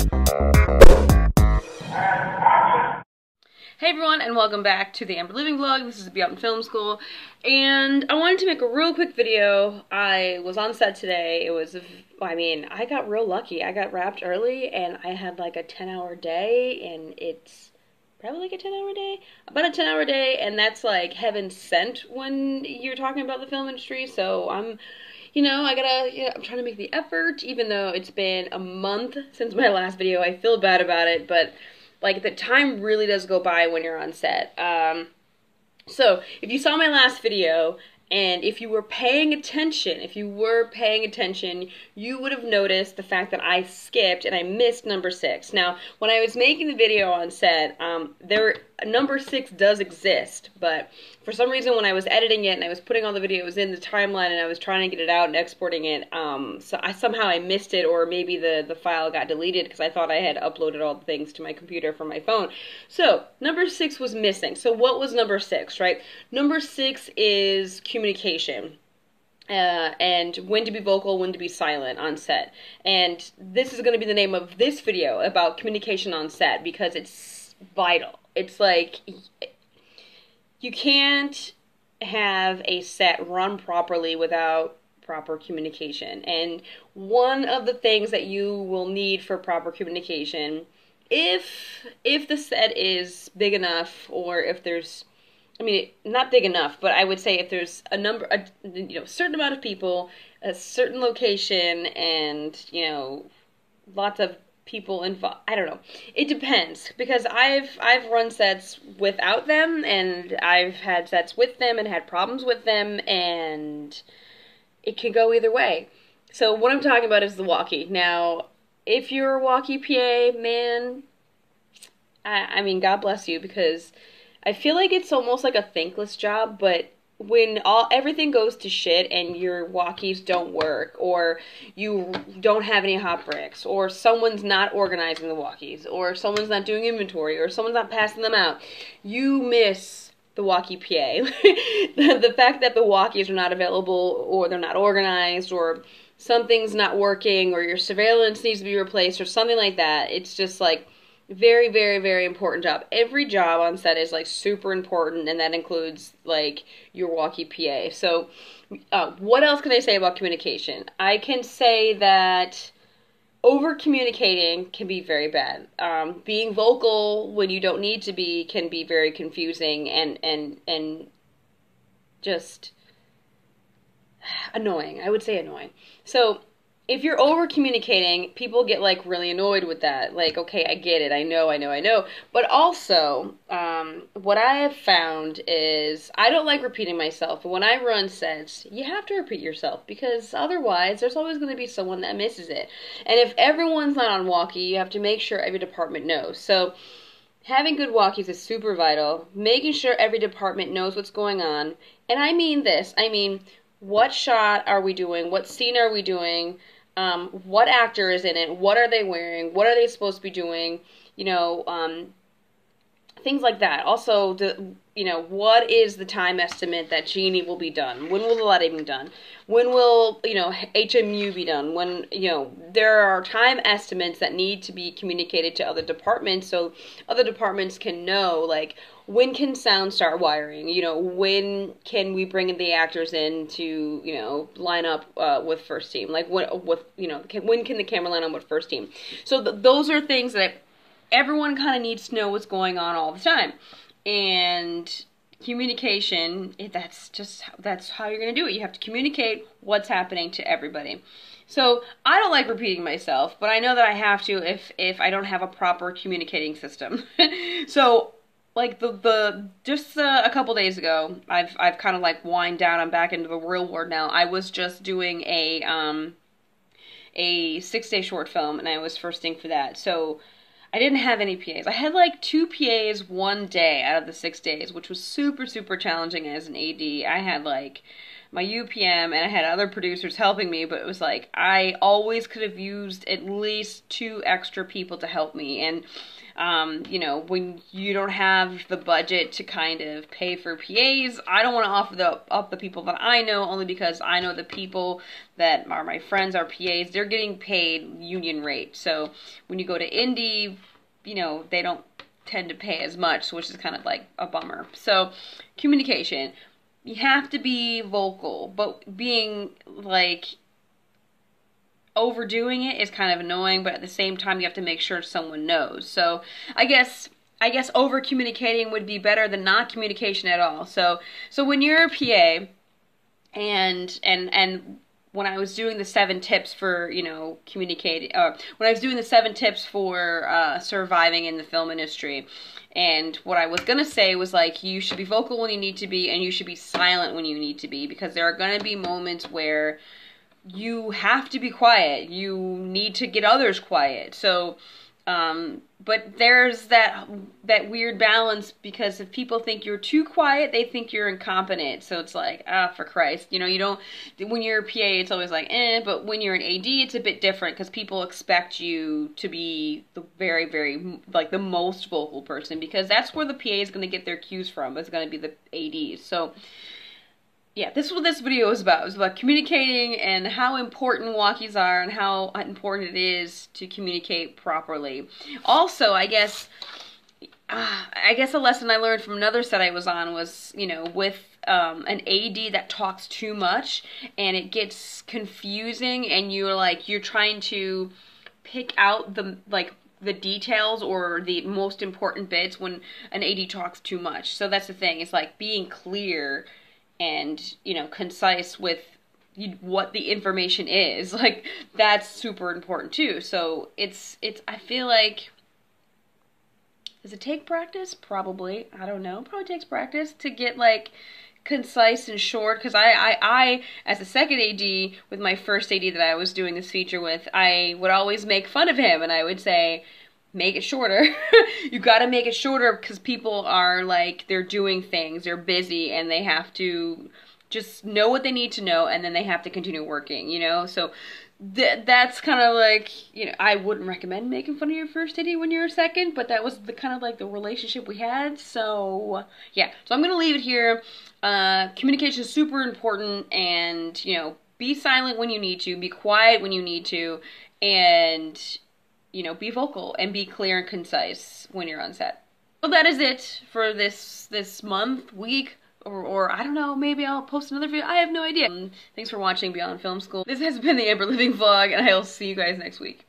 Hey everyone, and welcome back to the Amber Living vlog. This is Beyond Film School, and I wanted to make a real quick video. I was on set today. I got real lucky. I got wrapped early, and I had like a 10-hour day, and it's probably like a 10-hour day? About a 10-hour day, and that's like heaven sent when you're talking about the film industry, so I'm trying to make the effort, even though it's been a month since my last video. I feel bad about it, but like, the time really does go by when you're on set. So, if you saw my last video, and if you were paying attention, you would have noticed the fact that I skipped and I missed number 6. Now, when I was making the video on set, number 6 does exist, but for some reason when I was editing it and I was putting all the videos in the timeline and I was trying to get it out and exporting it, somehow I missed it, or maybe the file got deleted because I thought I had uploaded all the things to my computer from my phone. So, number 6 was missing. So what was number 6, right? Number 6 is communication. And when to be vocal, when to be silent on set. And this is going to be the name of this video, about communication on set, because it's vital. It's like, you can't have a set run properly without proper communication. And one of the things that you will need for proper communication, if the set is big enough, or if there's, not big enough, but I would say if there's a certain amount of people, a certain location, and, lots of people involved. I don't know. It depends, because I've run sets without them, and I've had sets with them and had problems with them, and it can go either way. So what I'm talking about is the Walkie. Now, if you're a Walkie PA, man, God bless you, because I feel like it's almost like a thankless job, but when everything goes to shit and your walkies don't work, or you don't have any hot bricks, or someone's not organizing the walkies, or someone's not doing inventory, or someone's not passing them out, you miss the Walkie PA. The fact that the walkies are not available, or they're not organized, or something's not working, or your surveillance needs to be replaced, or something like that, it's just like very, very, very important job. Every job on set is like super important, and that includes like your Walkie PA. So what else can I say about communication? I can say that over communicating can be very bad. Being vocal when you don't need to be can be very confusing and just annoying. I would say annoying. So if you're over communicating, people get like really annoyed with that. Like, okay, I get it. I know. But also, what I have found is I don't like repeating myself. When I run sets, you have to repeat yourself, because otherwise there's always going to be someone that misses it. And if everyone's not on Walkie, you have to make sure every department knows. So having good walkies is super vital. Making sure every department knows what's going on. And I mean this. What shot are we doing? What scene are we doing? What actor is in it? What are they wearing? What are they supposed to be doing? Things like that. Also, what is the time estimate that Genie will be done? When will the lighting be done? When will, HMU be done? When, there are time estimates that need to be communicated to other departments, so other departments can know, like, when can sound start wiring? When can we bring the actors in to, line up with first team? Like, when can the camera line up with first team? So those are things that everyone kind of needs to know what's going on all the time. And communication, that's how you're going to do it. You have to communicate what's happening to everybody. So I don't like repeating myself, but I know that I have to if I don't have a proper communicating system. So, like, just a couple days ago, I've kind of like wind down. I'm back into the real world now. I was just doing a 6-day short film, and I was firsting for that. So I didn't have any PAs. I had like 2 PAs one day out of the 6 days, which was super, super challenging as an AD. I had like my UPM, and I had other producers helping me, but it was like I always could have used at least 2 extra people to help me. And you know, when you don't have the budget to kind of pay for PAs, I don't want to offer up the people that I know, only because I know the people that are my friends are PAs, they're getting paid union rate. So when you go to indie, you know, they don't tend to pay as much, which is kind of like a bummer. So communication, you have to be vocal, but being like overdoing it is kind of annoying, but at the same time you have to make sure someone knows. So I guess over communicating would be better than not communication at all. So when you're a PA, and when I was doing the 7 tips for, you know, communicating, when I was doing the 7 tips for surviving in the film industry, and what I was gonna say was like, you should be vocal when you need to be, and you should be silent when you need to be, because there are gonna be moments where you have to be quiet. You need to get others quiet. So, but there's that weird balance, because if people think you're too quiet, they think you're incompetent. So it's like, for Christ, you know, you don't, when you're a PA, it's always like, but when you're an AD, it's a bit different, because people expect you to be the very, very, like, the most vocal person, because that's where the PA is going to get their cues from. It's going to be the ADs. So, yeah, this is what this video is about. It's about communicating and how important walkies are and how important it is to communicate properly. Also, I guess a lesson I learned from another set I was on was, you know, with an AD that talks too much and it gets confusing, and you're trying to pick out the details or the most important bits when an AD talks too much. So that's the thing. It's like being clear and, you know, concise with what the information is. Like, that's super important too. So it's I feel like, does it take practice? Probably. I don't know. Probably takes practice to get like concise and short, because I as a second AD with my first AD that I was doing this feature with, I would always make fun of him, and I would say, make it shorter. You gotta make it shorter, because people are like, they're doing things, they're busy, and they have to just know what they need to know, and then they have to continue working, you know? So that's kind of like, you know, I wouldn't recommend making fun of your first AD when you're a second, but that was the kind of like the relationship we had. So yeah, so I'm gonna leave it here. Communication is super important, and, you know, be silent when you need to, be quiet when you need to, and, you know, be vocal and be clear and concise when you're on set. Well, that is it for this month, week, or I don't know, maybe I'll post another video. I have no idea. Thanks for watching Beyond Film School. This has been the Amber Living vlog, and I'll see you guys next week.